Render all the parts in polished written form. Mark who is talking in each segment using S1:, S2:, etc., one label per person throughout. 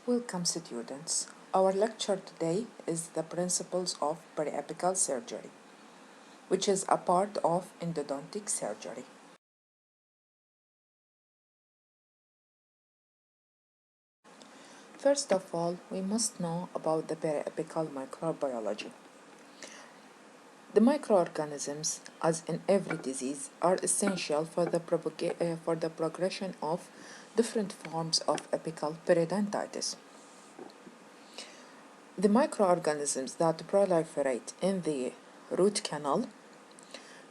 S1: Welcome students. Our lecture today is the principles of periapical surgery, which is a part of endodontic surgery. First of all, we must know about the periapical microbiology. The microorganisms, as in every disease, are essential for the progression of different forms of apical periodontitis. The microorganisms that proliferate in the root canal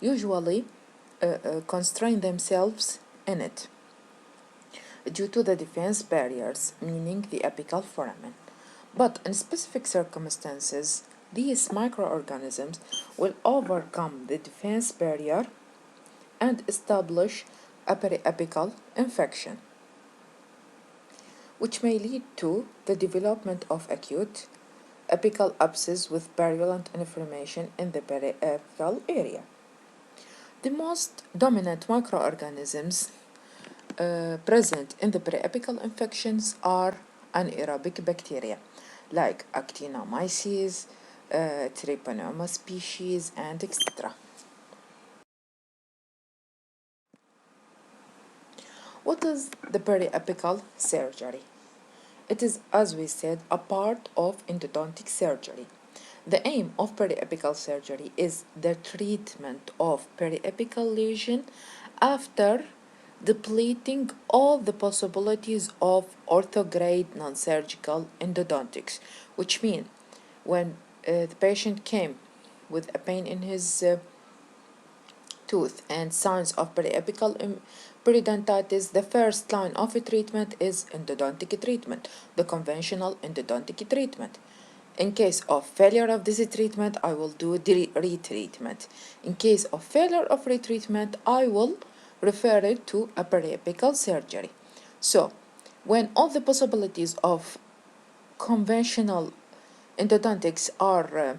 S1: usually constrain themselves in it due to the defense barriers, meaning the apical foramen. But in specific circumstances, these microorganisms will overcome the defense barrier and establish a periapical infection, which may lead to the development of acute apical abscess with virulent inflammation in the periapical area. The most dominant microorganisms present in the periapical infections are anaerobic bacteria like Actinomyces, Treponema species, and etc. What is the periapical surgery? It is, as we said, a part of endodontic surgery. The aim of periapical surgery is the treatment of periapical lesion after depleting all the possibilities of orthograde non-surgical endodontics, which means when the patient came with a pain in his tooth and signs of periapical periodontitis, the first line of treatment is endodontic treatment, the conventional endodontic treatment. In case of failure of this treatment, I will do retreatment. In case of failure of retreatment, I will refer it to a periapical surgery. So, when all the possibilities of conventional endodontics are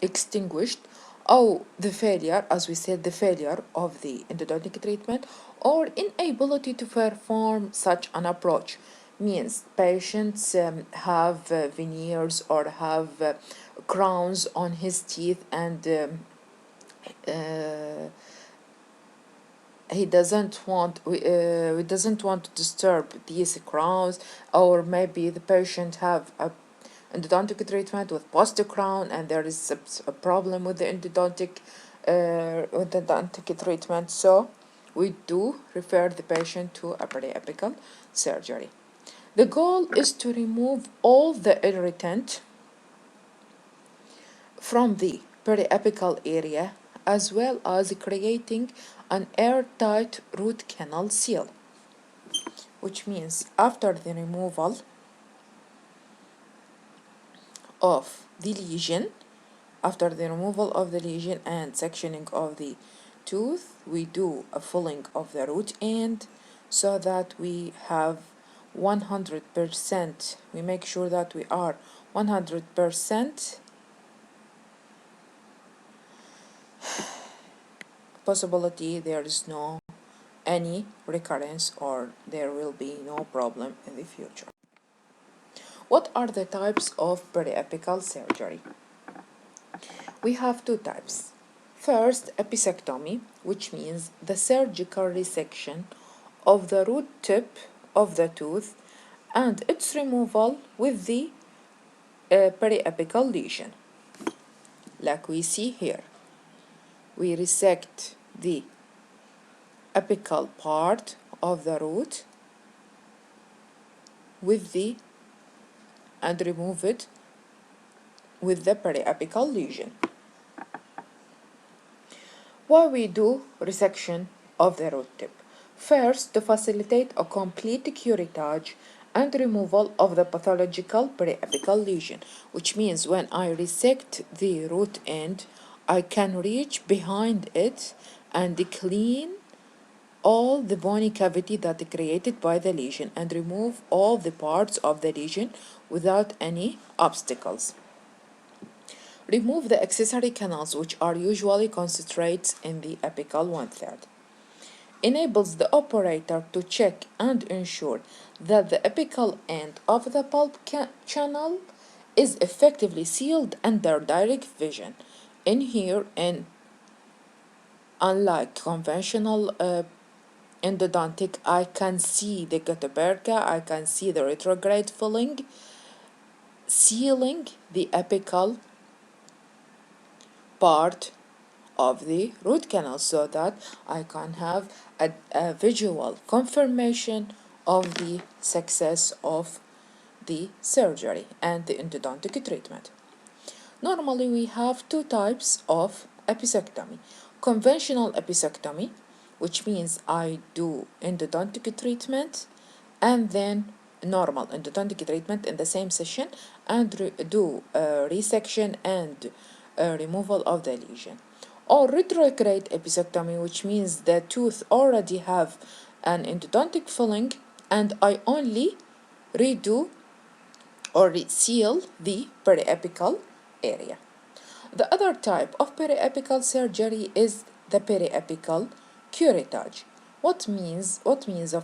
S1: extinguished, or the failure, as we said, the failure of the endodontic treatment or inability to perform such an approach means patients have veneers or have crowns on his teeth and we doesn't want to disturb these crowns, or maybe the patient have a endodontic treatment with post crown and there is a problem with the endodontic treatment, so we do refer the patient to a periapical surgery. The goal is to remove all the irritant from the periapical area, as well as creating an airtight root canal seal, which means after the removal of the lesion, and sectioning of the tooth, we do a filling of the root end so that we have 100%, we make sure that we are 100% possibility there is no any recurrence or there will be no problem in the future. What are the types of periapical surgery? We have two types. First, episectomy, which means the surgical resection of the root tip of the tooth and its removal with the periapical lesion, like we see here. We resect the apical part of the root with the and remove it with the periapical lesion. Why we do resection of the root tip? First, to facilitate a complete curettage and removal of the pathological periapical lesion, which means when I resect the root end, I can reach behind it and clean all the bony cavity that is created by the lesion and remove all the parts of the lesion without any obstacles. Remove the accessory canals, which are usually concentrated in the apical 1/3. enables the operator to check and ensure that the apical end of the pulp channel is effectively sealed under direct vision. In here, and unlike conventional endodontic, I can see the guttapercha, I can see the retrograde filling, sealing the apical part of the root canal, so that I can have a visual confirmation of the success of the surgery and the endodontic treatment. Normally, we have two types of episectomy. Conventional episectomy, which means I do endodontic treatment and then normal endodontic treatment in the same session, and do resection and removal of the lesion. Or retrograde episectomy, which means the tooth already have an endodontic filling and I only redo or seal the periapical area. The other type of periapical surgery is the periapical curettage. What means of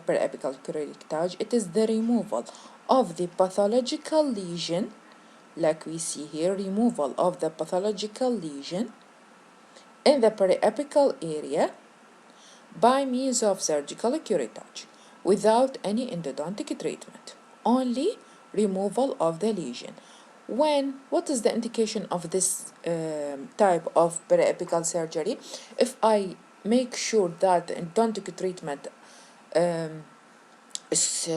S1: periapical curettage? It is the removal of the pathological lesion, like we see here, removal of the pathological lesion in the periapical area by means of surgical curettage without any endodontic treatment, only removal of the lesion. What is the indication of this type of periapical surgery? If I make sure that the endodontic treatment is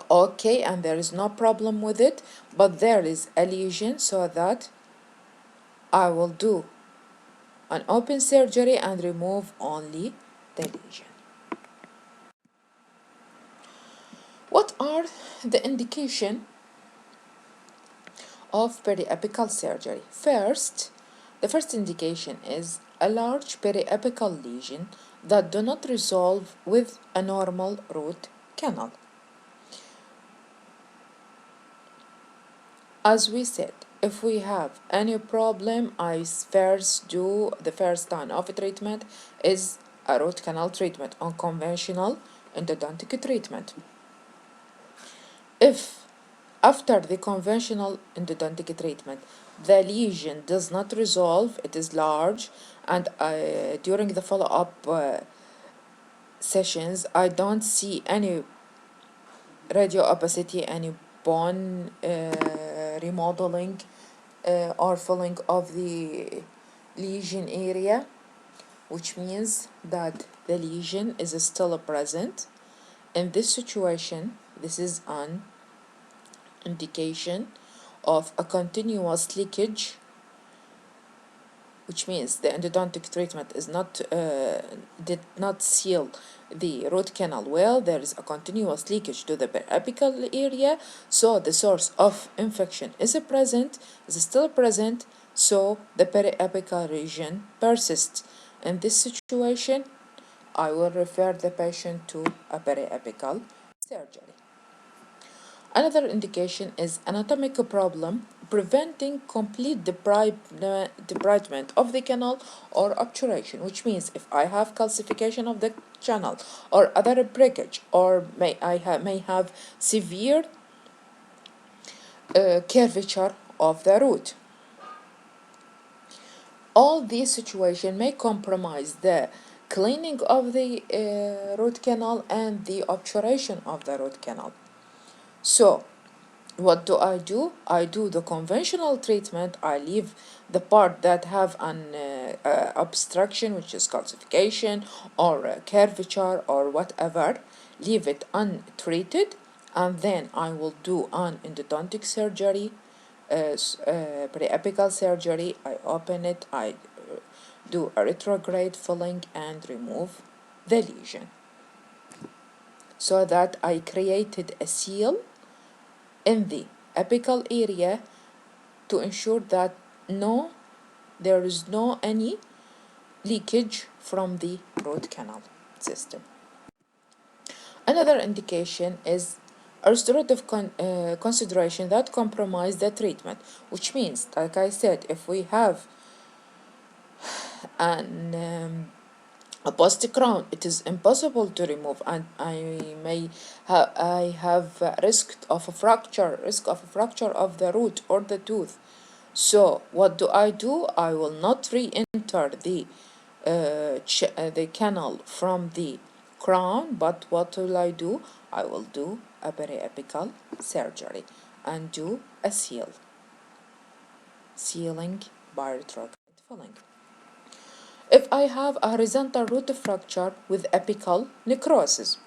S1: okay and there is no problem with it, but there is a lesion, so that I will do an open surgery and remove only the lesion. What are the indication of periapical surgery? The first indication is a large periapical lesion that do not resolve with a normal root canal. As we said, if we have any problem, I first do the first line of treatment is a root canal treatment, unconventional endodontic treatment. If after the conventional endodontic treatment the lesion does not resolve, it is large, and during the follow-up sessions I don't see any radio opacity, any bone remodeling or filling of the lesion area, which means that the lesion is still present. In this situation, this is an indication of a continuous leakage, which means the endodontic treatment is did not seal the root canal well. There is a continuous leakage to the periapical area, so the source of infection is still present, so the periapical region persists. In this situation, I will refer the patient to a periapical surgery. Another indication is anatomical problem preventing complete debridement of the canal or obturation, which means if I have calcification of the channel or other breakage, or may have severe curvature of the root. All these situations may compromise the cleaning of the root canal and the obturation of the root canal. So what do? I do the conventional treatment. I leave the part that have an obstruction, which is calcification or curvature or whatever, leave it untreated, and then I will do an endodontic surgery, periapical surgery. I open it, I do a retrograde filling and remove the lesion, so that I created a seal in the apical area to ensure that there is no any leakage from the root canal system. Another indication is a restorative consideration that compromise the treatment, which means, like I said, if we have an A post crown, it is impossible to remove, and I have risk of a fracture of the root or the tooth. So what do? I will not re-enter the canal from the crown, but what will I do? I will do a periapical surgery and do a sealing by retrograde filling. If I have a horizontal root fracture with apical necrosis,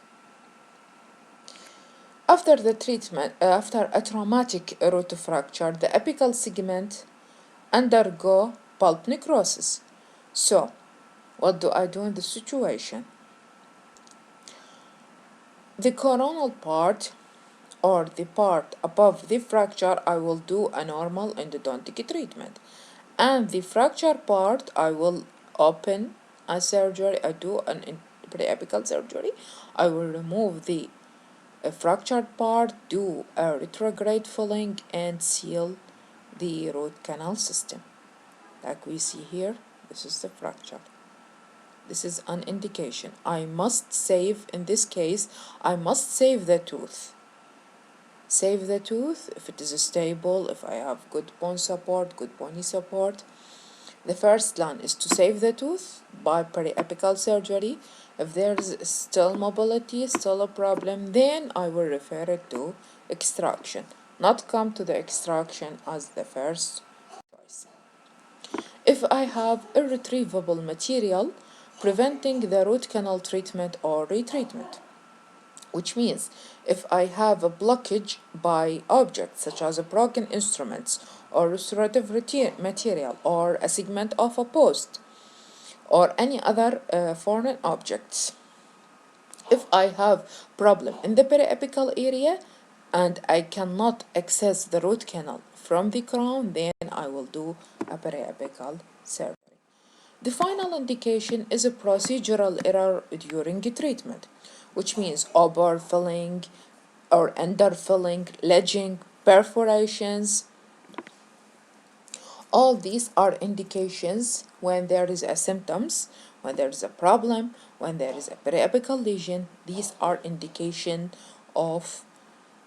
S1: after the treatment, after a traumatic root fracture, the apical segment undergo pulp necrosis. So, what do I do in this situation? The coronal part, or the part above the fracture, I will do a normal endodontic treatment. And the fracture part, I will open a surgery, I do an periapical surgery. I will remove the fractured part, do a retrograde filling, and seal the root canal system. Like we see here, this is the fracture. This is an indication. I must save, in this case, I must save the tooth. Save the tooth if it is stable, if I have good bone support, good bony support. The first plan is to save the tooth by periapical surgery. If there is still mobility, still a problem, then I will refer it to extraction. Not come to the extraction as the first choice. If I have irretrievable material preventing the root canal treatment or retreatment, which means if I have a blockage by objects such as broken instruments or restorative material or a segment of a post or any other foreign objects. If I have problem in the periapical area and I cannot access the root canal from the crown, then I will do a periapical surgery. The final indication is a procedural error during treatment, which means overfilling or underfilling, ledging, perforations. All these are indications when there is a symptoms, when there is a problem, when there is a periapical lesion. These are indication of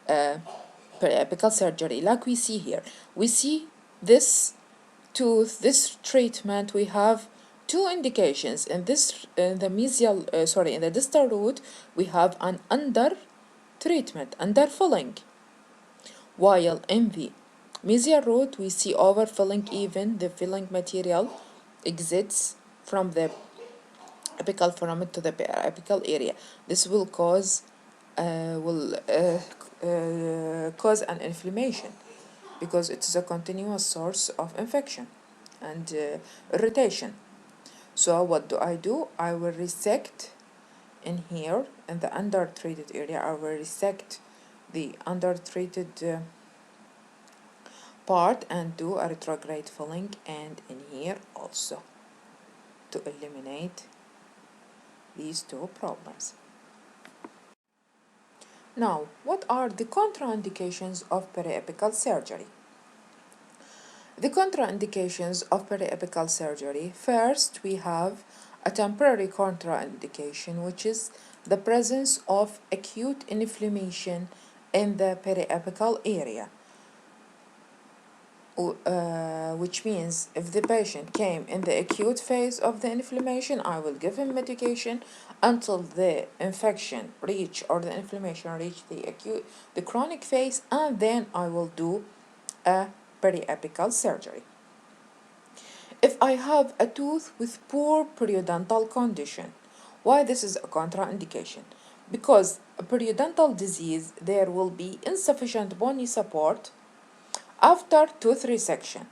S1: periapical surgery. Like we see here, we see this tooth, this treatment, we have two indications. In the in the distal root, we have an under treatment, under filling, while in the mesial root, we see overfilling. Even the filling material exits from the apical foramen to the periapical area. This will cause an inflammation, because it is a continuous source of infection and irritation. So what do? I will resect in here, in the undertreated area. I will resect the undertreated part and do a retrograde filling, and in here also, to eliminate these two problems. Now, what are the contraindications of periapical surgery? The contraindications of periapical surgery: first, we have a temporary contraindication, which is the presence of acute inflammation in the periapical area. Which means if the patient came in the acute phase of the inflammation, I will give him medication until the infection or the inflammation reach the chronic phase, and then I will do a periapical surgery. If I have a tooth with poor periodontal condition, why this is a contraindication? Because a periodontal disease, there will be insufficient bony support after tooth resection,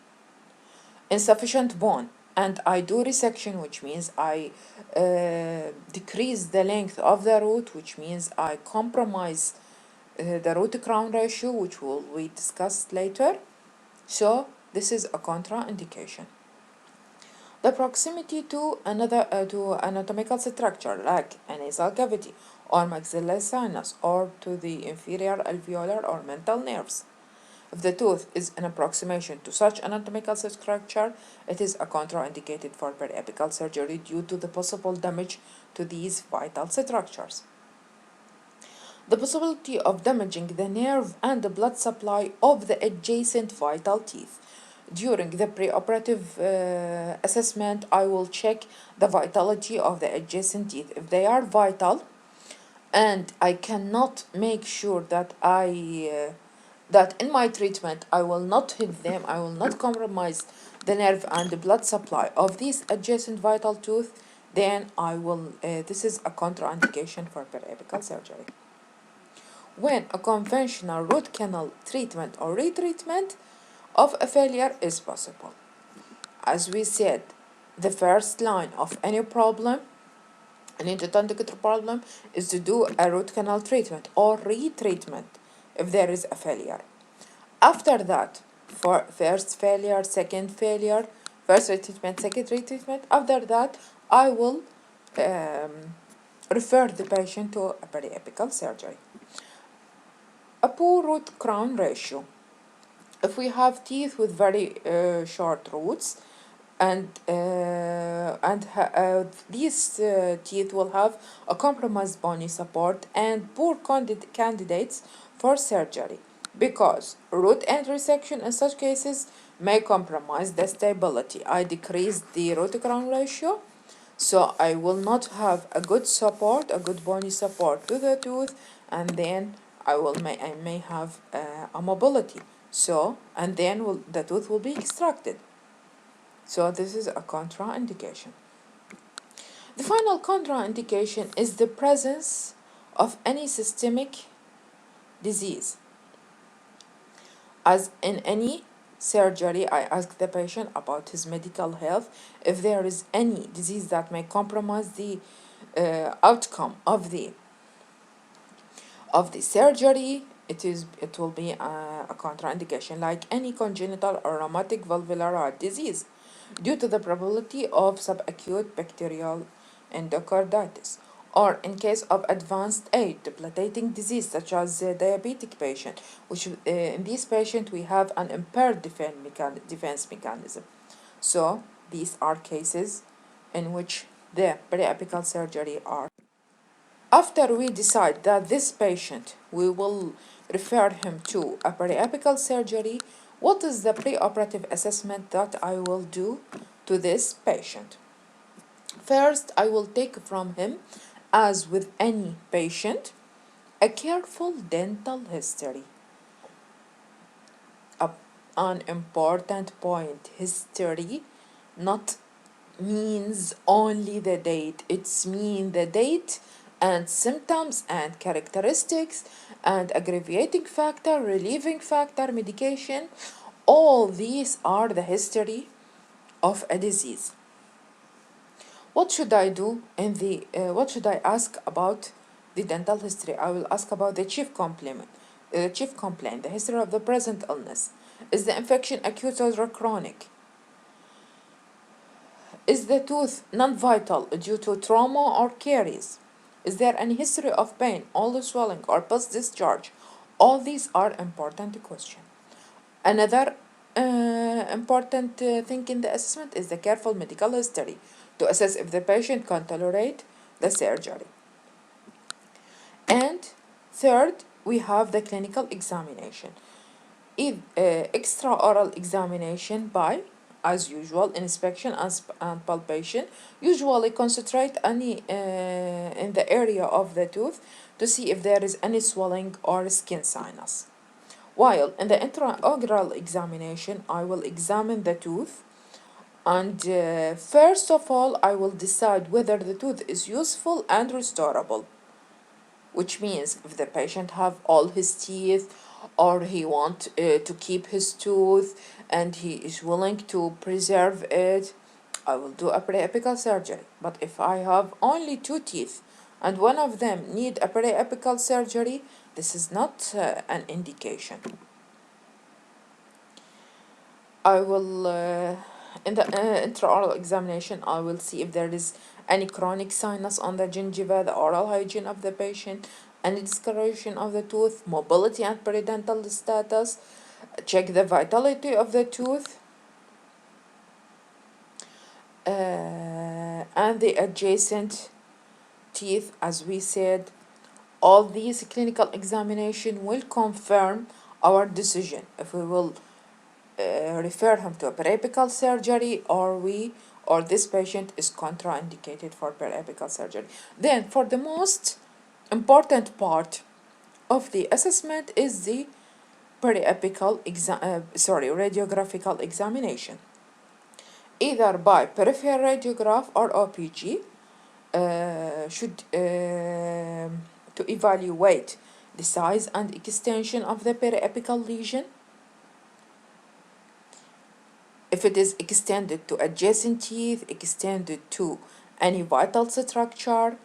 S1: insufficient bone, and I do resection, which means I decrease the length of the root, which means I compromise the root crown ratio, which will we discuss later. So this is a contraindication. The proximity to anatomical structure like a nasal cavity or maxillary sinus, or to the inferior alveolar or mental nerves. If the tooth is an approximation to such anatomical structure, it is a contraindicated for periapical surgery due to the possible damage to these vital structures. The possibility of damaging the nerve and the blood supply of the adjacent vital teeth. During the preoperative assessment, I will check the vitality of the adjacent teeth. If they are vital, and I cannot make sure that that in my treatment I will not hit them, I will not compromise the nerve and the blood supply of these adjacent vital tooth, then I will. This is a contraindication for periapical surgery. When a conventional root canal treatment or retreatment of a failure is possible. As we said, the first line of any problem, an endodontic problem, is to do a root canal treatment or retreatment if there is a failure. After that, for first failure, second failure, first retreatment, second retreatment, after that, I will refer the patient to a periapical surgery. A poor root crown ratio. If we have teeth with very short roots, and these teeth will have a compromised bony support and poor candidates for surgery, because root end resection in such cases may compromise the stability. I decrease the root crown ratio, so I will not have a good support, a good bony support to the tooth, and then I may have a mobility. So, and then the tooth will be extracted. So this is a contraindication. The final contraindication is the presence of any systemic disease. As in any surgery, I ask the patient about his medical health. If there is any disease that may compromise the outcome of the surgery, it will be a contraindication, like any congenital or rheumatic valvular heart disease, due to the probability of subacute bacterial endocarditis, or in case of advanced age, debilitating disease such as diabetic patient, which in this patient we have an impaired defense mechanism. So these are cases in which the periapical surgery are. After we decide that this patient, we will refer him to a periapical surgery, what is the preoperative assessment that I will do to this patient? First, I will take from him, as with any patient, a careful dental history. An important point, history not means only the date. It's mean the date and symptoms and characteristics and aggravating factor, relieving factor, medication. All these are the history of a disease. What should I do in the what should I ask about the dental history? I will ask about the chief complaint, the history of the present illness. Is the infection acute or chronic? Is the tooth non-vital due to trauma or caries? Is there any history of pain, all swelling, or post-discharge? All these are important questions. Another important thing in the assessment is the careful medical history to assess if the patient can tolerate the surgery. And third, we have the clinical examination. Extraoral examination by, as usual, inspection and palpation, usually concentrate in the area of the tooth to see if there is any swelling or skin sinus. While in the intraoral examination, I will examine the tooth, and first of all, I will decide whether the tooth is useful and restorable, which means if the patient have all his teeth, or he want to keep his tooth and he is willing to preserve it, I will do a periapical surgery. But if I have only 2 teeth and one of them need a periapical surgery, this is not an indication. I will, in the intraoral examination, I will see if there is any chronic sinus on the gingiva, the oral hygiene of the patient, any discoloration of the tooth, mobility and periodontal status, check the vitality of the tooth and the adjacent teeth. As we said, all these clinical examination will confirm our decision if we will refer him to a periapical surgery or this patient is contraindicated for periapical surgery. Then for the most important part of the assessment is the radiographical examination, either by peripheral radiograph or OPG, should to evaluate the size and extension of the periapical lesion, if it is extended to adjacent teeth, extended to any vital structure,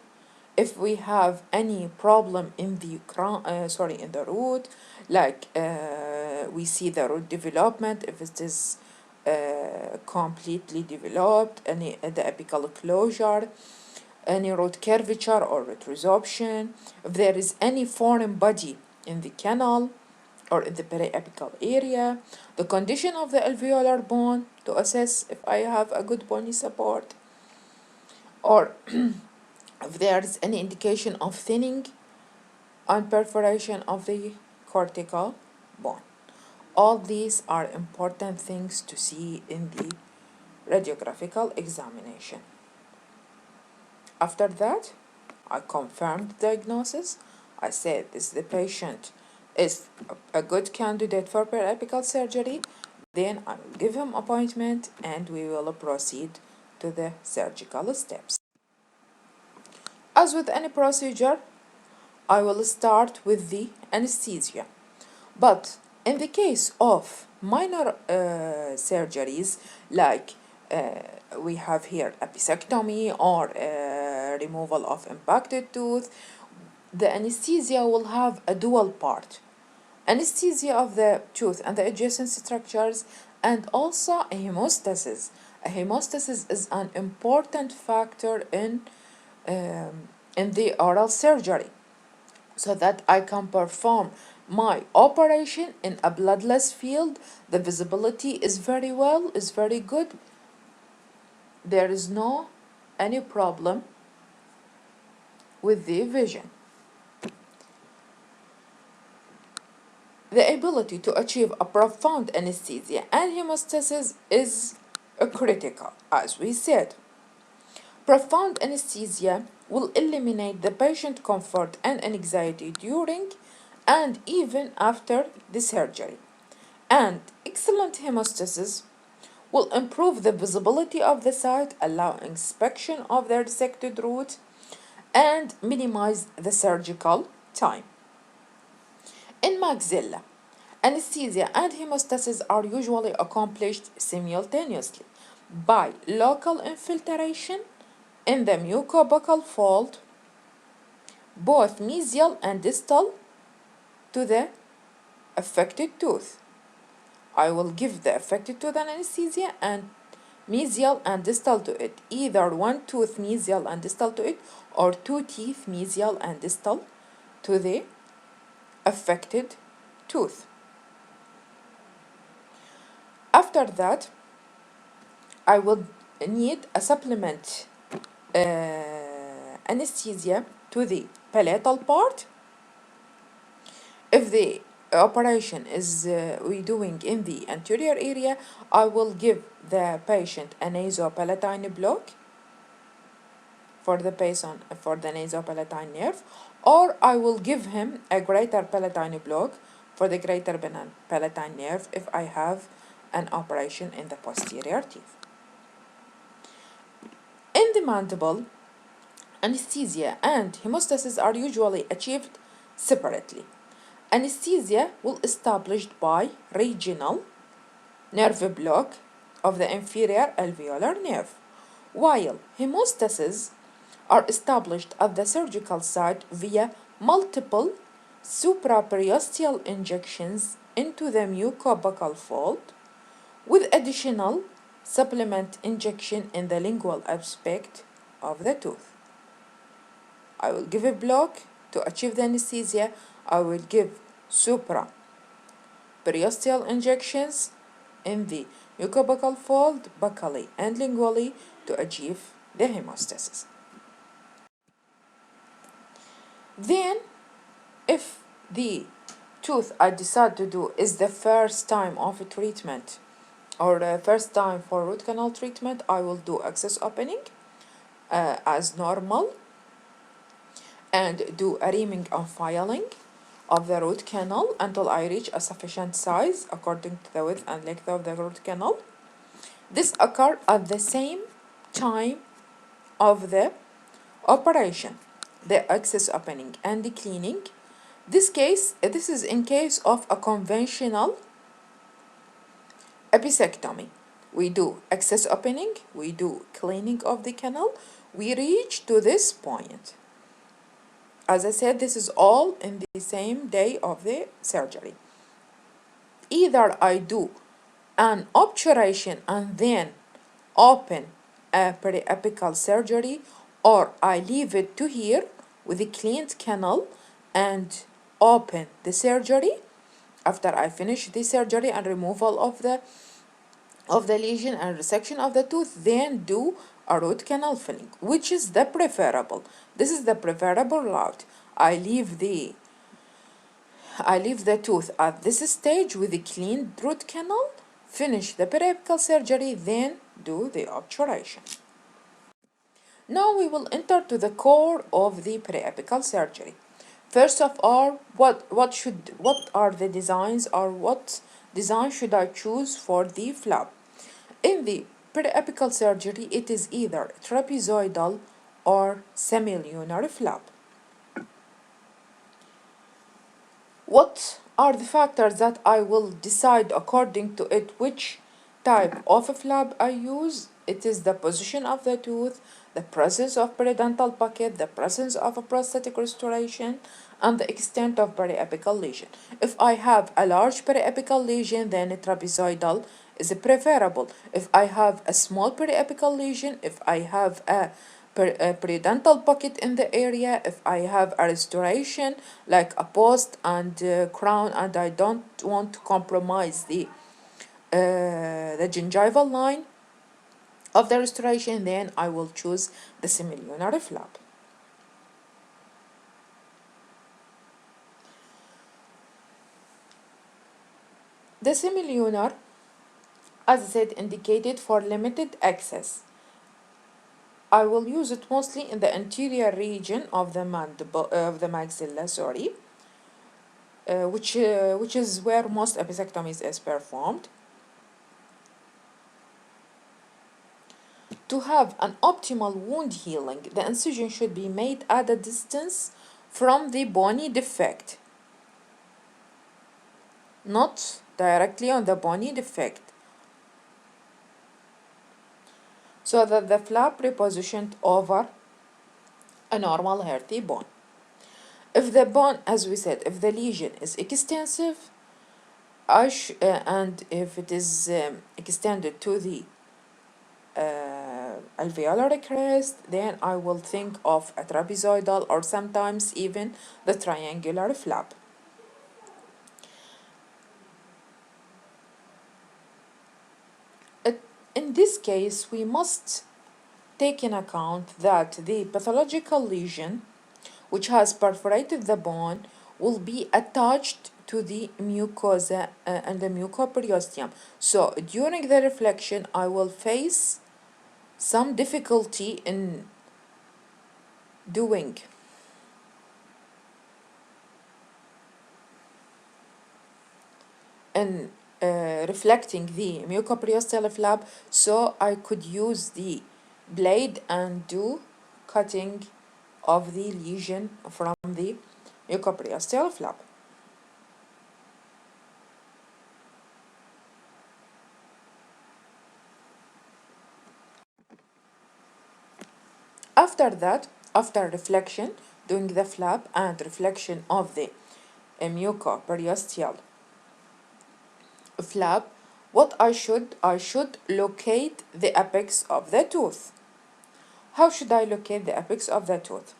S1: if we have any problem in the in the root, like we see the root development, if it is completely developed, any the apical closure, any root curvature or root resorption, if there is any foreign body in the canal or in the periapical area, the condition of the alveolar bone to assess if I have a good bony support, or if there is any indication of thinning and perforation of the cortical bone. All these are important things to see in the radiographical examination. After that, I confirmed the diagnosis. I said the patient is a good candidate for periapical surgery. Then I will give him appointment and we will proceed to the surgical steps. As with any procedure, I will start with the anesthesia. But in the case of minor surgeries, like we have here apicectomy or removal of impacted tooth, the anesthesia will have a dual part. Anesthesia of the tooth and the adjacent structures, and also a hemostasis. A hemostasis is an important factor in the oral surgery, so that I can perform my operation in a bloodless field. The visibility is very good. There is no any problem with the vision. The ability to achieve a profound anesthesia and hemostasis is critical, as we said. Profound anesthesia will eliminate the patient comfort and anxiety during and even after the surgery. And excellent hemostasis will improve the visibility of the site, allow inspection of the resected root, and minimize the surgical time. In maxilla, anesthesia and hemostasis are usually accomplished simultaneously by local infiltration in the mucobuccal fold, both mesial and distal to the affected tooth. I will give the affected tooth an anesthesia and mesial and distal to it, either one tooth mesial and distal to it or two teeth mesial and distal to the affected tooth. After that, I will need a supplement anesthesia to the palatal part. If the operation is we doing in the anterior area, I will give the patient a nasopalatine block for the nasopalatine nerve, or I will give him a greater palatine block for the greater palatine nerve if I have an operation in the posterior teeth. In the mandible, anesthesia and hemostasis are usually achieved separately. Anesthesia will established by regional nerve block of the inferior alveolar nerve, while hemostasis are established at the surgical site via multiple supraperiosteal injections into the mucobuccal fold, with additional supplement injection in the lingual aspect of the tooth. I will give a block to achieve the anesthesia. I will give supraperiosteal periosteal injections in the mucobuccal fold, buccally and lingually to achieve the hemostasis. Then, if the tooth I decide to do is the first time of a treatment or the first time for root canal treatment, I will do access opening as normal and do a reaming and filing of the root canal until I reach a sufficient size according to the width and length of the root canal. This occurs at the same time of the operation, the access opening and the cleaning. This is in case of a conventional episectomy. We do access opening, we do cleaning of the canal, we reach to this point. As I said, this is all in the same day of the surgery. Either I do an obturation and then open a periapical surgery, or I leave it to here with a cleaned canal and open the surgery after I finish the surgery and removal of the lesion and resection of the tooth, then do a root canal filling, which is the preferable. This is the preferable route. I leave the tooth at this stage with a clean root canal, finish the periapical surgery, then do the obturation. Now we will enter to the core of the periapical surgery. First of all, what are the designs, or what design should I choose for the flap? In the periapical surgery, it is either trapezoidal or semilunar flap. What are the factors that I will decide according to it which type of a flap I use? It is the position of the tooth, the presence of periodontal pocket, the presence of a prosthetic restoration, and the extent of periapical lesion. If I have a large periapical lesion, then a trapezoidal is preferable. If I have a small periapical lesion, if I have a periodontal pocket in the area, if I have a restoration like a post and crown, and I don't want to compromise the gingival line of the restoration, then I will choose the semilunar flap. The semilunar, as I said, indicated for limited access. I will use it mostly in the anterior region of the maxilla, which is where most episectomies is performed. To have an optimal wound healing, the incision should be made at a distance from the bony defect, not directly on the bony defect, so that the flap repositioned over a normal healthy bone. If the bone, as we said, if the lesion is extensive, and if it is extended to the alveolar crest, then I will think of a trapezoidal or sometimes even the triangular flap. In this case, we must take in account that the pathological lesion, which has perforated the bone, will be attached to the mucosa and the mucoperiosteum. So during the reflection, I will face some difficulty in doing and reflecting the mucoperiosteal flap, so I could use the blade and do cutting of the lesion from the mucoperiosteal flap. After that, after reflection, doing the flap and reflection of the mucoperiosteal flap, what I should locate the apex of the tooth. How should I locate the apex of the tooth?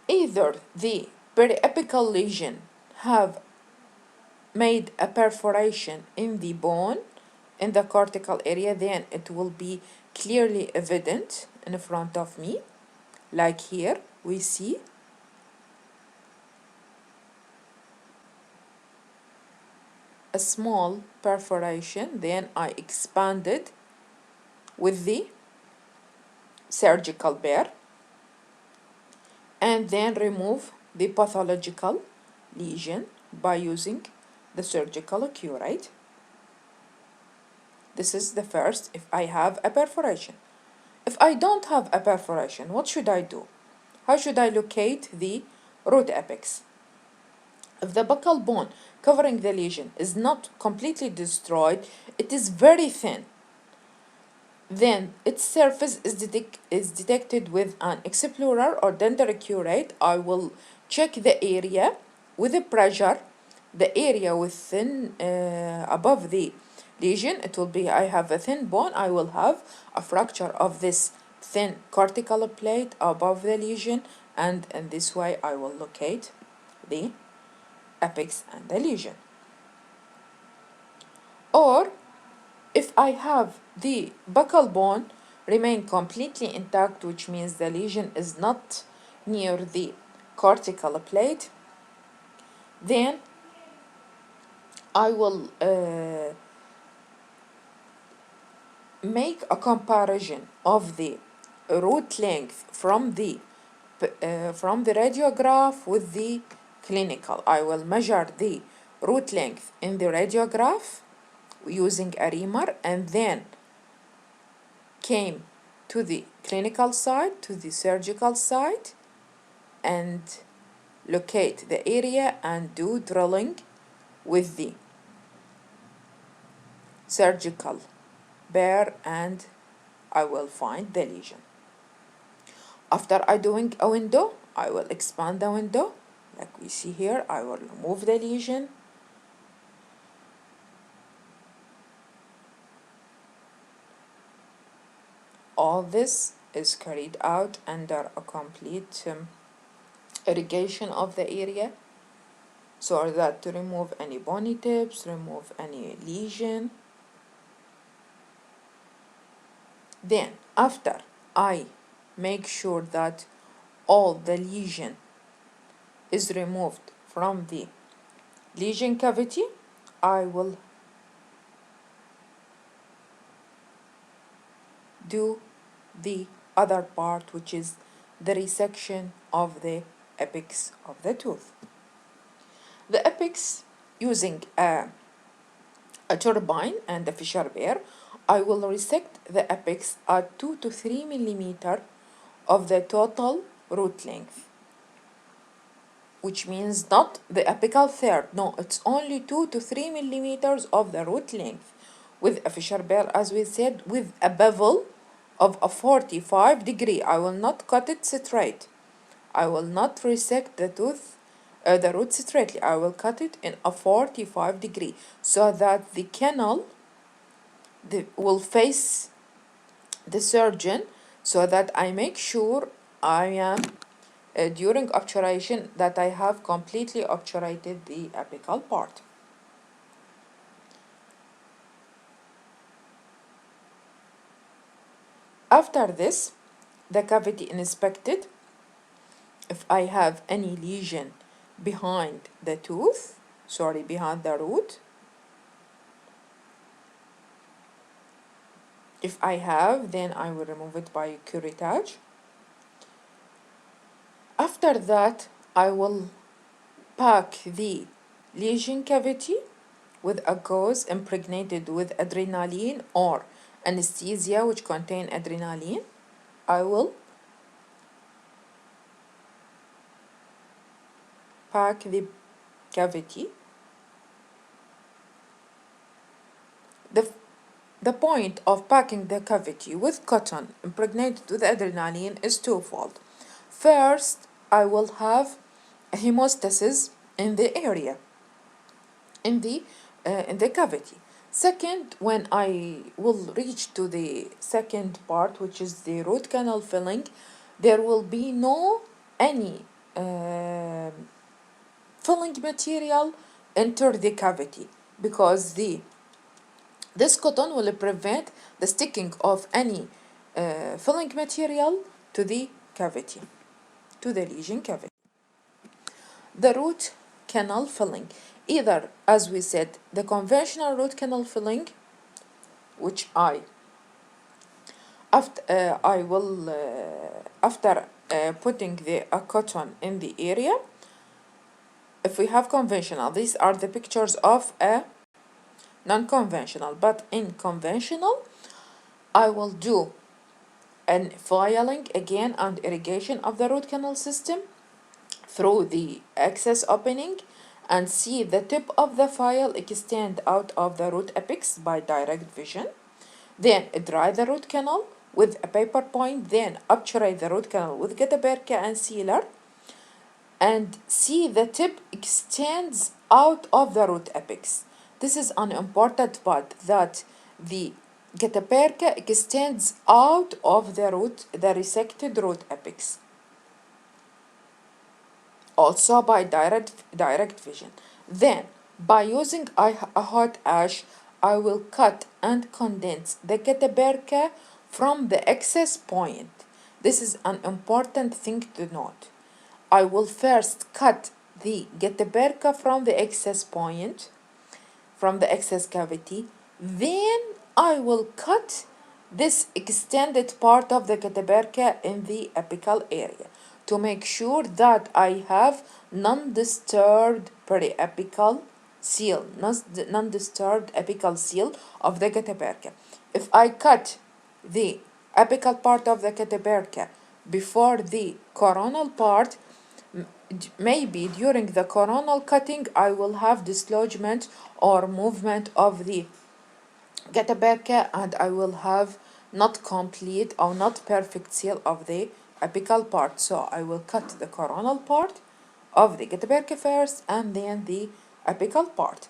S1: Either the periapical lesion have made a perforation in the bone in the cortical area, then it will be clearly evident in front of me. Like here we see a small perforation, then I expanded with the surgical bare and then remove the pathological lesion by using the surgical curate. This is the first if I have a perforation. If I don't have a perforation, what should I do? How should I locate the root apex? If the buccal bone covering the lesion is not completely destroyed, it is very thin, then its surface is detected with an explorer or dental curate. I will check the area with a pressure, the area within above the lesion. It will be, I have a thin bone, I will have a fracture of this thin cortical plate above the lesion, and in this way I will locate the apex and the lesion. Or if I have the buccal bone remain completely intact, which means the lesion is not near the cortical plate, then I will make a comparison of the root length from the radiograph with the clinical. I will measure the root length in the radiograph using a reamer, and then came to the clinical side, to the surgical side, and locate the area and do drilling with the surgical bare, and I will find the lesion. After I doing a window, I will expand the window like we see here. I will remove the lesion. All this is carried out under a complete irrigation of the area, so that to remove any bony tips, remove any lesion. Then after I make sure that all the lesion is removed from the lesion cavity, I will do the other part, which is the resection of the apex of the tooth. The apex, using a turbine and a Fisher bare, I will resect the apex at 2 to 3 millimeter of the total root length, which means not the apical third. No, it's only 2 to 3 millimeters of the root length with a Fisher bare, as we said, with a bevel of a 45 degree. I will not cut it straight. I will not resect the tooth, the root straightly. I will cut it in a 45 degree so that the canal will face the surgeon, so that I make sure I am during obturation that I have completely obturated the apical part. After this, the cavity inspected. If I have any lesion behind the tooth, behind the root, if I have, then I will remove it by curettage. After that, I will pack the lesion cavity with a gauze impregnated with adrenaline or anesthesia, which contain adrenaline. I will pack the cavity. The point of packing the cavity with cotton impregnated with adrenaline is twofold. First, I will have a hemostasis in the area, in the cavity. Second, when I will reach to the second part, which is the root canal filling, there will be no any filling material enter the cavity, because this cotton will prevent the sticking of any filling material to the cavity, to the lesion cavity. The root canal filling, either, as we said, the conventional root canal filling, which after putting the cotton in the area, if we have conventional, these are the pictures of a non-conventional, but in conventional I will do an filing again and irrigation of the root canal system through the access opening, and see the tip of the file extend out of the root apex by direct vision. Then dry the root canal with a paper point, then obturate the root canal with gutta-percha and sealer, and see the tip extends out of the root apex. This is an important part, that the gutta-percha extends out of the resected root apex, also by direct vision. Then, by using a hot ash, I will cut and condense the gutta-percha from the access point. This is an important thing to note. I will first cut the gutta-percha from the access point, from the access cavity. Then I will cut this extended part of the gutta-percha in the apical area to make sure that I have non-disturbed periapical seal, non-disturbed apical seal of the gutta-percha. If I cut the apical part of the gutta-percha before the coronal part, maybe during the coronal cutting I will have dislodgement or movement of the gutta-percha, and I will have not complete or not perfect seal of the apical part. So I will cut the coronal part of the gutta-percha first and then the apical part,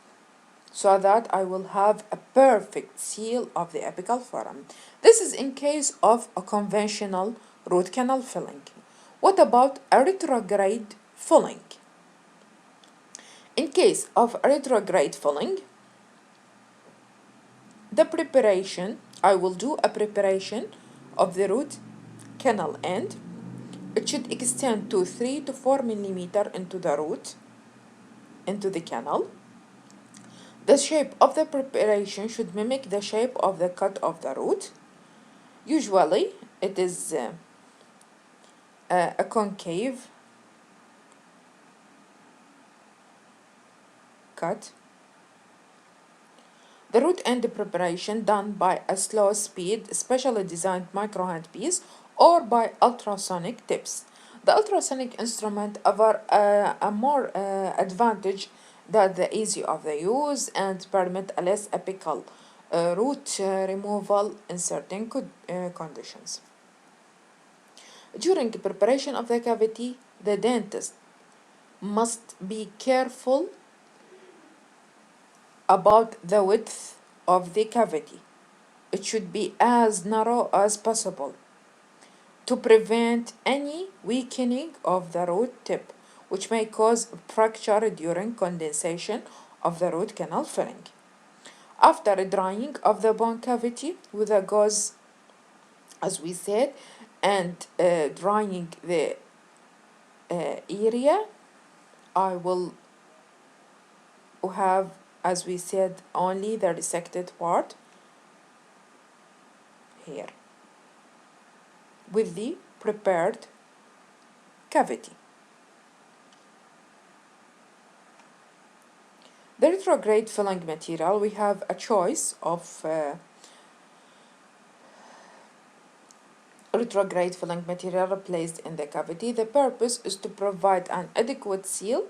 S1: so that I will have a perfect seal of the apical foramen. This is in case of a conventional root canal filling. What about a retrograde filling? In case of a retrograde filling, the preparation, I will do a preparation of the root canal end. It should extend to 3 to 4 millimeter into the root, into the canal. The shape of the preparation should mimic the shape of the cut of the root. Usually it is a concave cut. The root end preparation done by a slow speed, specially designed micro handpiece, or by ultrasonic tips. The ultrasonic instrument offer a more advantage that the easy of the use and permit a less apical root removal in certain conditions. During preparation of the cavity, the dentist must be careful about the width of the cavity. It should be as narrow as possible to prevent any weakening of the root tip, which may cause fracture during condensation of the root canal filling. After drying of the bone cavity with a gauze, as we said, and drying the area, I will have, as we said, only the resected part here with the prepared cavity. The retrograde filling material, we have a choice of retrograde filling material placed in the cavity. The purpose is to provide an adequate seal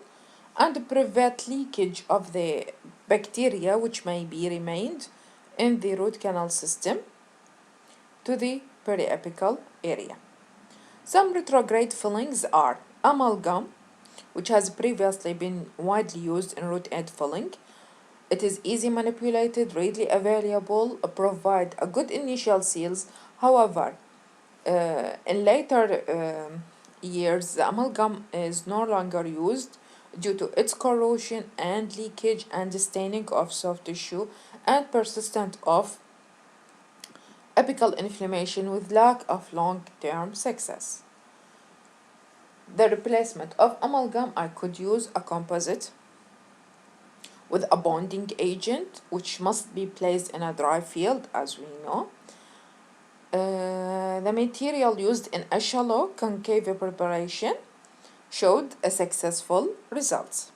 S1: and prevent leakage of the bacteria which may be remained in the root canal system to the periapical area. Some retrograde fillings are amalgam, which has previously been widely used in root end filling. It is easy manipulated, readily available, provide a good initial seals. However, in later years, the amalgam is no longer used due to its corrosion and leakage and staining of soft tissue and persistent of epical inflammation with lack of long-term success. The replacement of amalgam, I could use a composite with a bonding agent which must be placed in a dry field, as we know. The material used in a shallow concave preparation showed a successful results.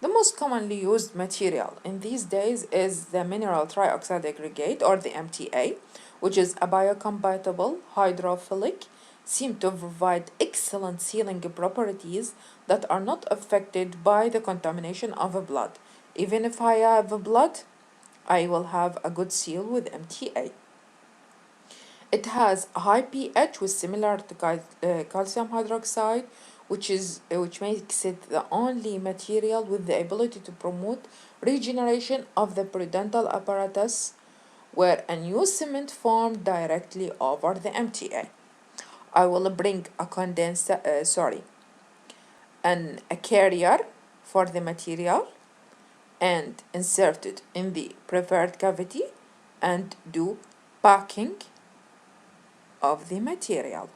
S1: The most commonly used material in these days is the mineral trioxide aggregate, or the MTA, which is a biocompatible hydrophilic, seem to provide excellent sealing properties that are not affected by the contamination of blood. Even if I have blood, I will have a good seal with MTA. It has a high pH with similar to calcium hydroxide, which makes it the only material with the ability to promote regeneration of the periodontal apparatus, where a new cement formed directly over the MTA. I will bring a a carrier for the material and insert it in the prepared cavity and do packing of the material.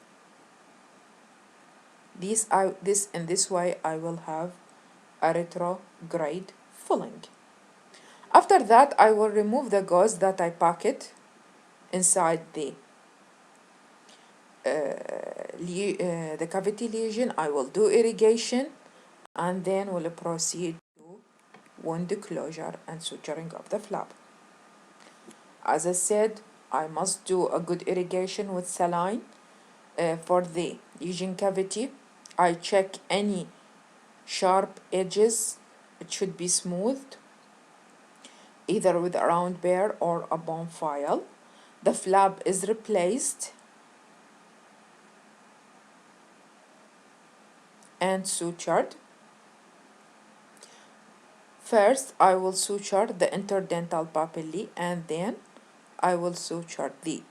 S1: In this way I will have a retrograde filling. After that, I will remove the gauze that I packed inside the cavity lesion. I will do irrigation and then will proceed to wound closure and suturing of the flap. As I said, I must do a good irrigation with saline for the lesion cavity. I check any sharp edges. It should be smoothed, either with a round bear or a bone file. The flap is replaced and sutured. First, I will suture the interdental papillae and then I will suture the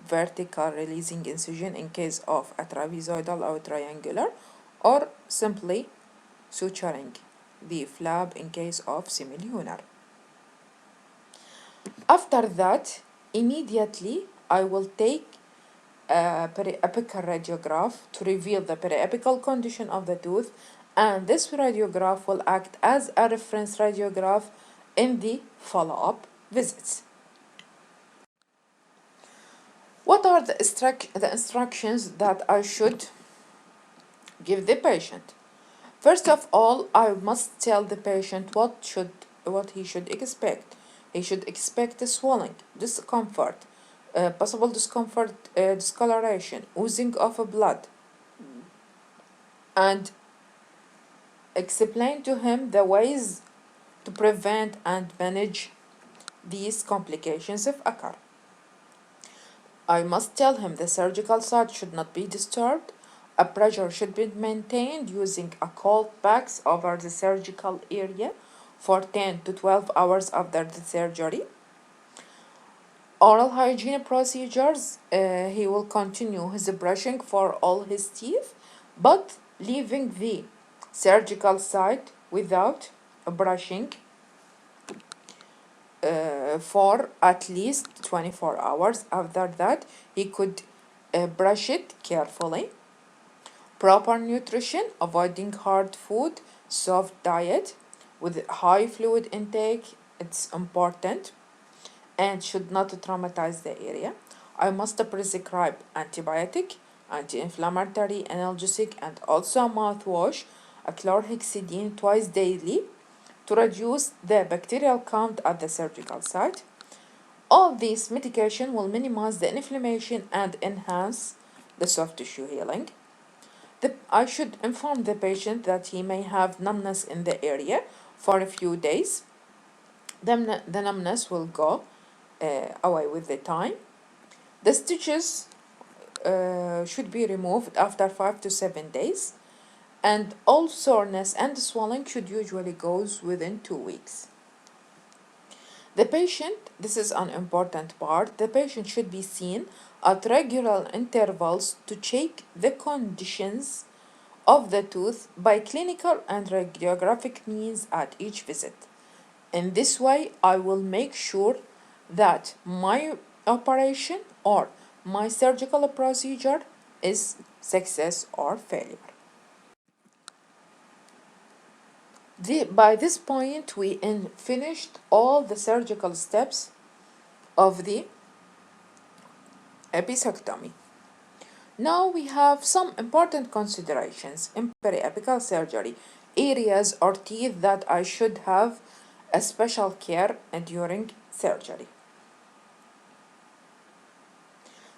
S1: vertical releasing incision in case of a trapezoidal or triangular, or simply suturing the flap in case of semilunar. After that, immediately I will take a periapical radiograph to reveal the periapical condition of the tooth, and this radiograph will act as a reference radiograph in the follow-up visits. What are the instructions that I should give the patient? First of all, I must tell the patient what he should expect. He should expect a swelling, discomfort, possible discomfort, discoloration, oozing of blood, and explain to him the ways to prevent and manage these complications if occur. I must tell him the surgical site should not be disturbed. A pressure should be maintained using a cold packs over the surgical area for 10 to 12 hours after the surgery. Oral hygiene procedures, he will continue his brushing for all his teeth, but leaving the surgical site without brushing for at least 24 hours. After that, he could brush it carefully. Proper nutrition, avoiding hard food, soft diet with high fluid intake, it's important and should not traumatize the area. I must prescribe antibiotic, anti-inflammatory, analgesic, and also mouthwash, a chlorhexidine twice daily to reduce the bacterial count at the surgical site. All these medication will minimize the inflammation and enhance the soft tissue healing. I should inform the patient that he may have numbness in the area for a few days. The numbness will go away with the time. The stitches should be removed after 5 to 7 days, and all soreness and swelling should usually goes within 2 weeks. The patient, this is an important part, the patient should be seen at regular intervals to check the conditions of the tooth by clinical and radiographic means at each visit. In this way, I will make sure that my operation or my surgical procedure is success or failure. By this point, we finished all the surgical steps of the episectomy. Now we have some important considerations in periapical surgery, areas or teeth that I should have a special care during surgery.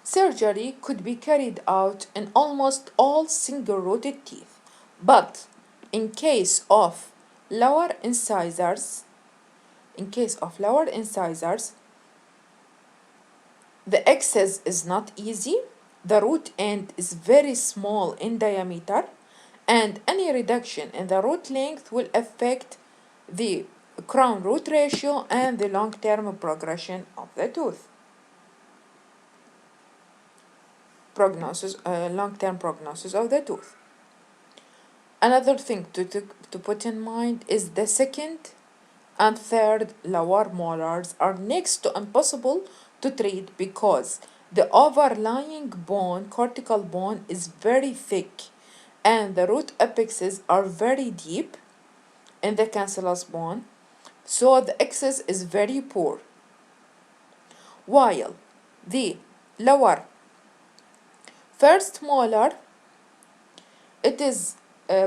S1: Surgery could be carried out in almost all single-rooted teeth, but in case of lower incisors, the access is not easy, the root end is very small in diameter, and any reduction in the root length will affect the crown root ratio and the long-term progression of the tooth. Long-term prognosis of the tooth. Another thing to put in mind is the second and third lower molars are next to impossible to treat because the overlying bone, cortical bone, is very thick and the root apexes are very deep in the cancellous bone, so the access is very poor. While the lower first molar, it is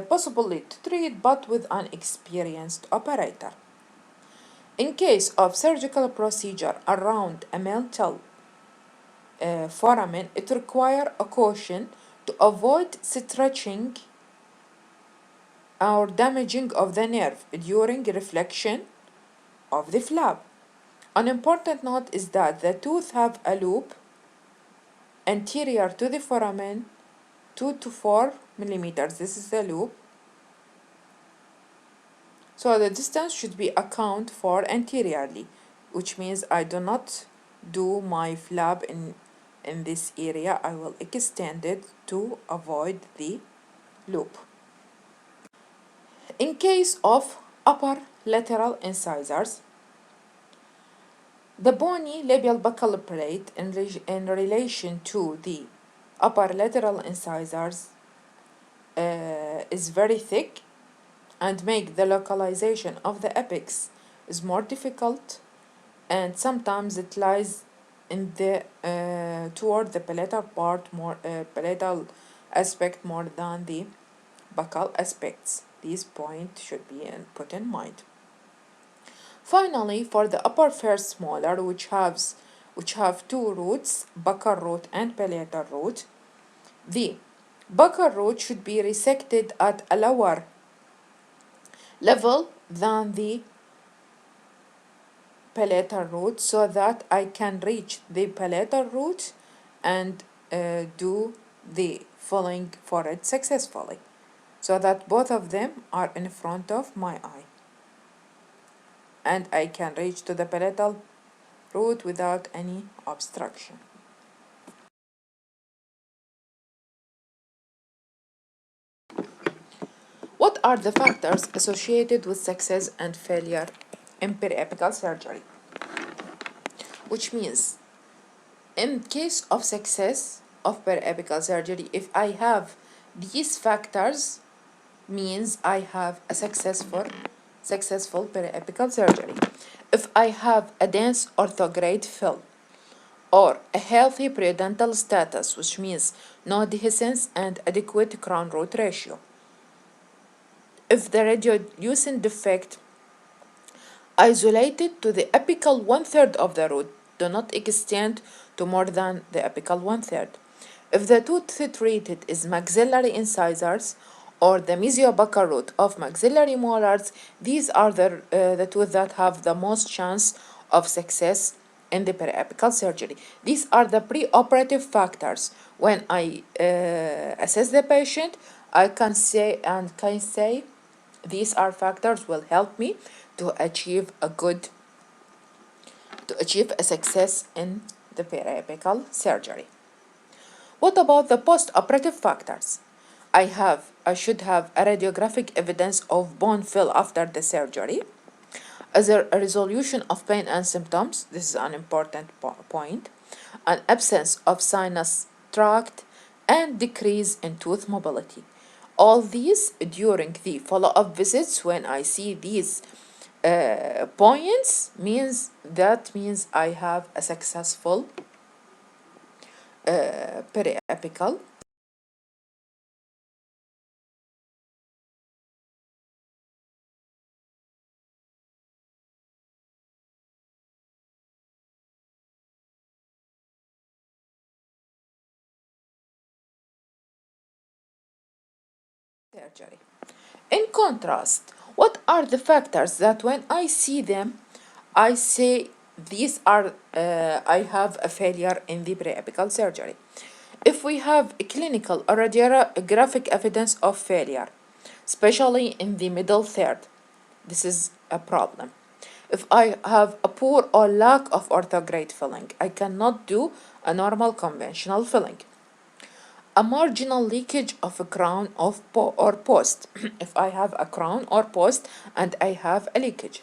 S1: possible to treat but with an experienced operator. In case of surgical procedure around a mental foramen, it requires a caution to avoid stretching or damaging of the nerve during reflection of the flap. An important note is that the tooth have a loop anterior to the foramen 2 to 4 millimeters. This is the loop. So the distance should be accounted for anteriorly, which means I do not do my flap in this area. I will extend it to avoid the loop. In case of upper lateral incisors, the bony labial buccal plate in relation to the upper lateral incisors is very thick and make the localization of the apex is more difficult, and sometimes it lies in the toward the palatal part more palatal aspect more than the buccal aspects. These points should be put in mind. Finally, for the upper first molar, which have two roots, buccal root and palatal root, the buccal root should be resected at a lower level than the palatal root so that I can reach the palatal root and do the filling for it successfully, so that both of them are in front of my eye and I can reach to the palatal root without any obstruction. What are the factors associated with success and failure in periapical surgery? Which means, in case of success of periapical surgery, if I have these factors, means I have a successful periapical surgery. If I have a dense orthograde fill or a healthy periodontal status, which means no dehiscence and adequate crown root ratio. If the radiolucent defect isolated to the apical 1/3 of the root do not extend to more than the apical 1/3. If the tooth treated is maxillary incisors or the mesiobuccal root of maxillary molars, these are the tooth that have the most chance of success in the periapical surgery. These are the preoperative factors. When I assess the patient, I can say these are factors will help me to achieve a success in the periapical surgery. What about the post-operative factors? I should have a radiographic evidence of bone fill after the surgery. As a resolution of pain and symptoms, this is an important point, an absence of sinus tract, and decrease in tooth mobility. All these during the follow-up visits, when I see these points, means I have a successful periapical surgery. In contrast, what are the factors that when I see them, I say these are, I have a failure in the periapical surgery? If we have a clinical or radiographic evidence of failure, especially in the middle third, this is a problem. If I have a poor or lack of orthograde filling, I cannot do a normal conventional filling. A marginal leakage of a crown or post. If I have a crown or post and I have a leakage.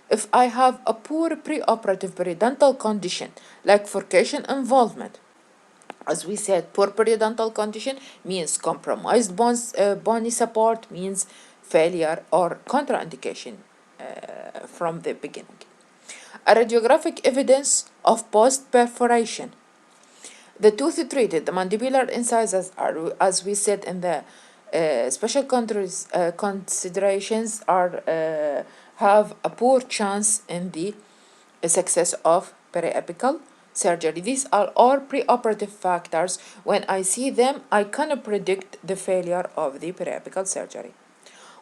S1: If I have a poor preoperative periodontal condition like furcation involvement. As we said, poor periodontal condition means compromised bony support, means failure or contraindication from the beginning. A radiographic evidence of post-perforation. The tooth treated, the mandibular incisors are, as we said in the special considerations, are have a poor chance in the success of periapical surgery. These are all preoperative factors. When I see them, I can predict the failure of the periapical surgery.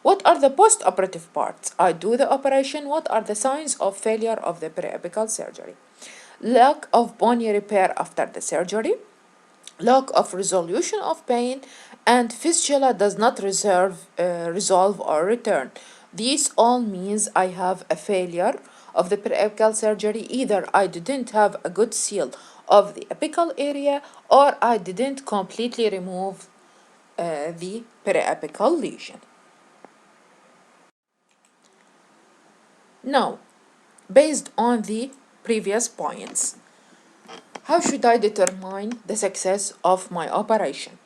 S1: What are the post-operative parts? I do the operation. What are the signs of failure of the periapical surgery? Lack of bony repair after the surgery, lack of resolution of pain, and fistula does not resolve or return. These all means I have a failure of the periapical surgery. Either I didn't have a good seal of the apical area or I didn't completely remove the periapical lesion. Now, based on the previous points, how should I determine the success of my operation?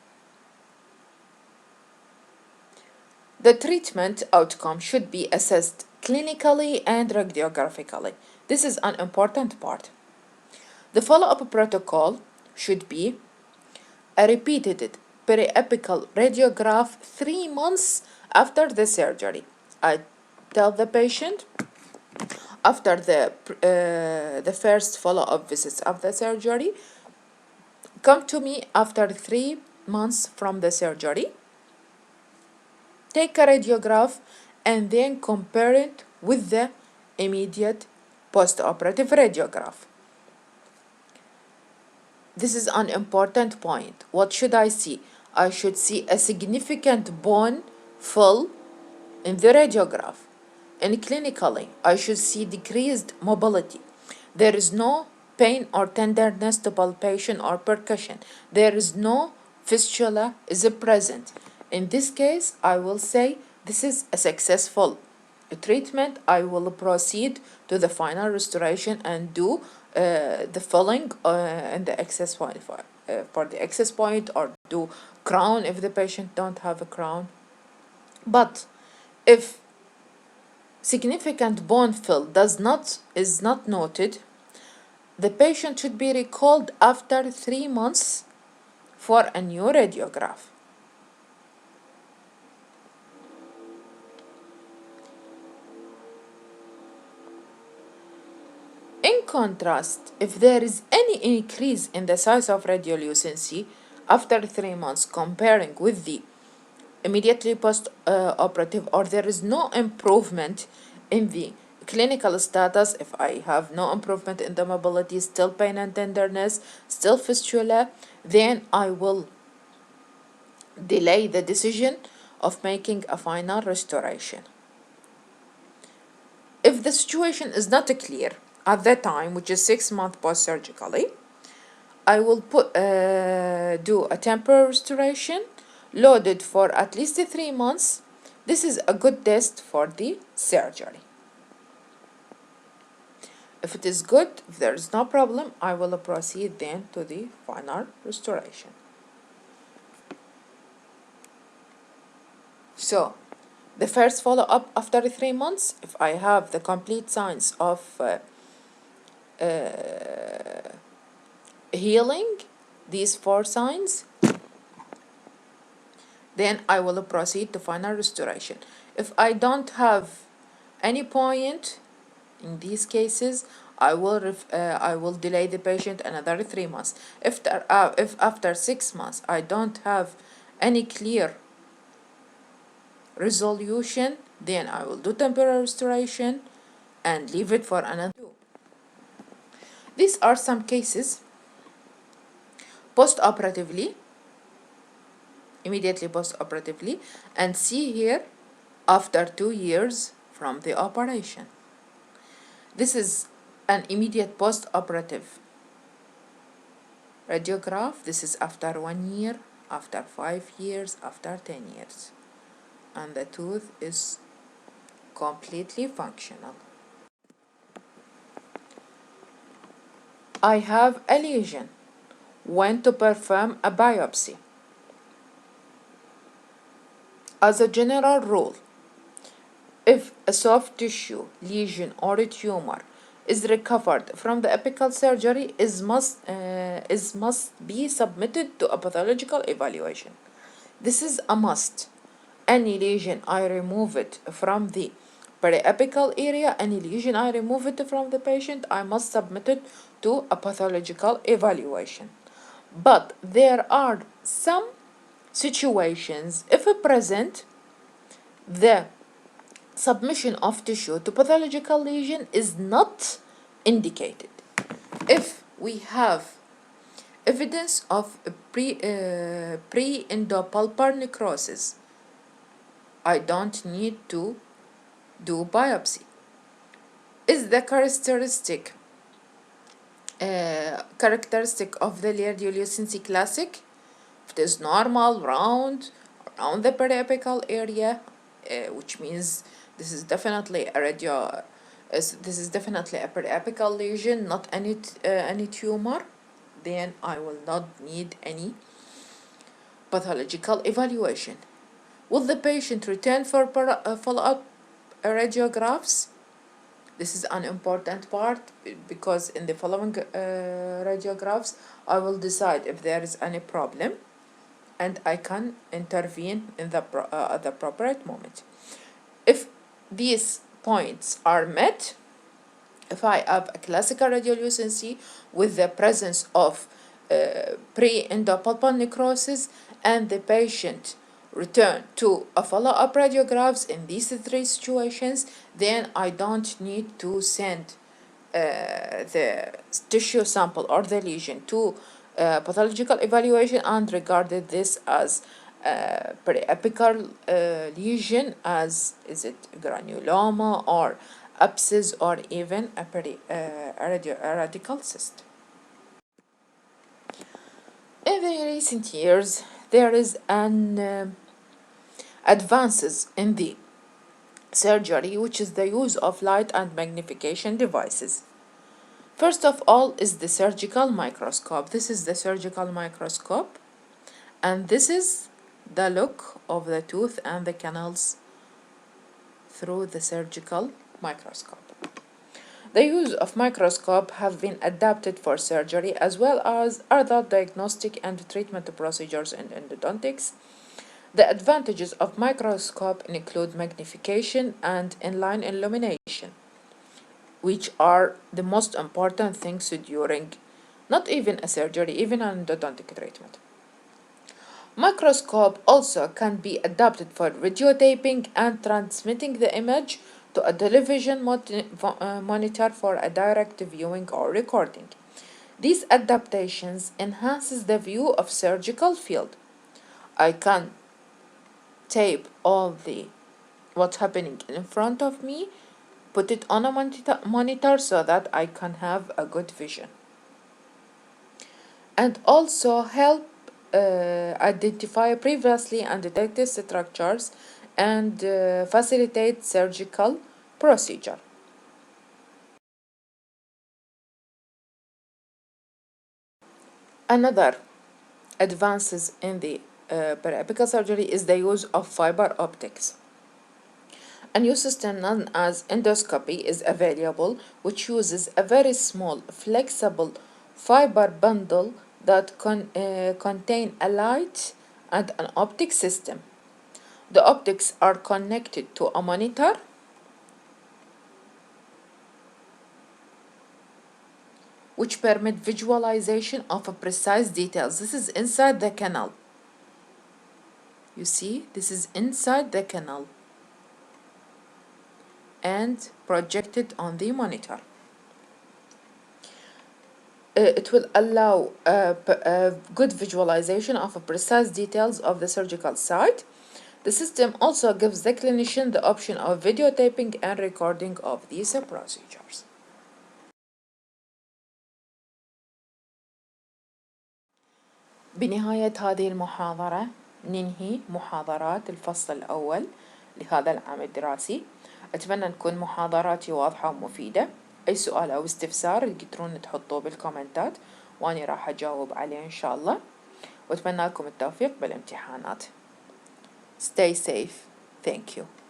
S1: The treatment outcome should be assessed clinically and radiographically. This is an important part. The follow-up protocol should be a repeated periapical radiograph 3 months after the surgery. I tell the patient after the first follow-up visits of the surgery, come to me after 3 months from the surgery, take a radiograph, and then compare it with the immediate post-operative radiograph. This is an important point. What should I see? I should see a significant bone fill in the radiograph. And clinically, I should see decreased mobility. There is no pain or tenderness to palpation or percussion. There is no fistula is present. In this case, I will say this is a successful treatment. I will proceed to the final restoration and do the filling and the excess point for the excess point, or do crown if the patient don't have a crown. But if significant bone fill is not noted, the patient should be recalled after 3 months for a new radiograph. In contrast, if there is any increase in the size of radiolucency after 3 months comparing with the immediately post-operative, or there is no improvement in the clinical status, if I have no improvement in the mobility, still pain and tenderness, still fistula, then I will delay the decision of making a final restoration. If the situation is not clear at that time, which is 6 months post-surgically, I will do a temporary restoration, loaded for at least 3 months, this is a good test for the surgery. If it is good, if there is no problem, I will proceed then to the final restoration. So, the first follow-up after 3 months, if I have the complete signs of healing, these 4 signs, then I will proceed to final restoration. If I don't have any point in these cases, I will delay the patient another 3 months. If after 6 months I don't have any clear resolution, then I will do temporary restoration and leave it for another 2. These are some cases post-operatively, immediately post-operatively, and see here after 2 years from the operation. This is an immediate post-operative radiograph. This is after 1 year, after 5 years, after 10 years. And the tooth is completely functional. I have a lesion. When to perform a biopsy? As a general rule, if a soft tissue lesion or a tumor is recovered from the epical surgery, is must be submitted to a pathological evaluation. This is a must. Any lesion I remove it from the periapical area, any lesion I remove it from the patient, I must submit it to a pathological evaluation. But there are some situations, if present, the submission of tissue to pathological lesion is not indicated. If we have evidence of pre-endopulpar necrosis, I don't need to do biopsy. Is the characteristic of the radiolucency classic? If it is normal, round, around the periapical area, which means this is definitely a periapical lesion, not any tumor, then I will not need any pathological evaluation. Will the patient return for follow-up radiographs? This is an important part because in the following radiographs, I will decide if there is any problem and I can intervene in the at the appropriate moment. If these points are met, if I have a classical radiolucency with the presence of pre-endopulpar necrosis and the patient return to a follow-up radiographs in these 3 situations, then I don't need to send the tissue sample or the lesion to pathological evaluation and regarded this as periapical lesion, as is it granuloma or abscess or even a radical cyst. In the recent years, there is an advances in the surgery, which is the use of light and magnification devices. First of all is the surgical microscope. This is the surgical microscope, and this is the look of the tooth and the canals through the surgical microscope. The use of microscope have been adapted for surgery as well as other diagnostic and treatment procedures in endodontics. The advantages of microscope include magnification and inline illumination, which are the most important things during not even a surgery, even an endodontic treatment. Microscope also can be adapted for videotaping and transmitting the image to a television monitor for a direct viewing or recording. These adaptations enhances the view of surgical field. I can tape all what's happening in front of me, put it on a monitor so that I can have a good vision. And also help identify previously undetected structures and facilitate surgical procedure. Another advances in the periapical surgery is the use of fiber optics. A new system known as endoscopy is available, which uses a very small, flexible fiber bundle that contain a light and an optic system. The optics are connected to a monitor which permit visualization of a precise details. This is inside the canal. You see, this is inside the canal and projected on the monitor. It will allow good visualization of a precise details of the surgical site. The system also gives the clinician the option of videotaping and recording of these procedures. بنهاية هذه المحاضرة ننهي محاضرات الفصل الأول لهذا العام الدراسي. أتمنى تكون محاضراتي واضحة ومفيدة. أي سؤال أو استفسار تقدرون تحطوه بالكومنتات وأنا راح أجاوب عليه إن شاء الله، وأتمنى لكم التوفيق بالامتحانات. Stay safe. Thank you.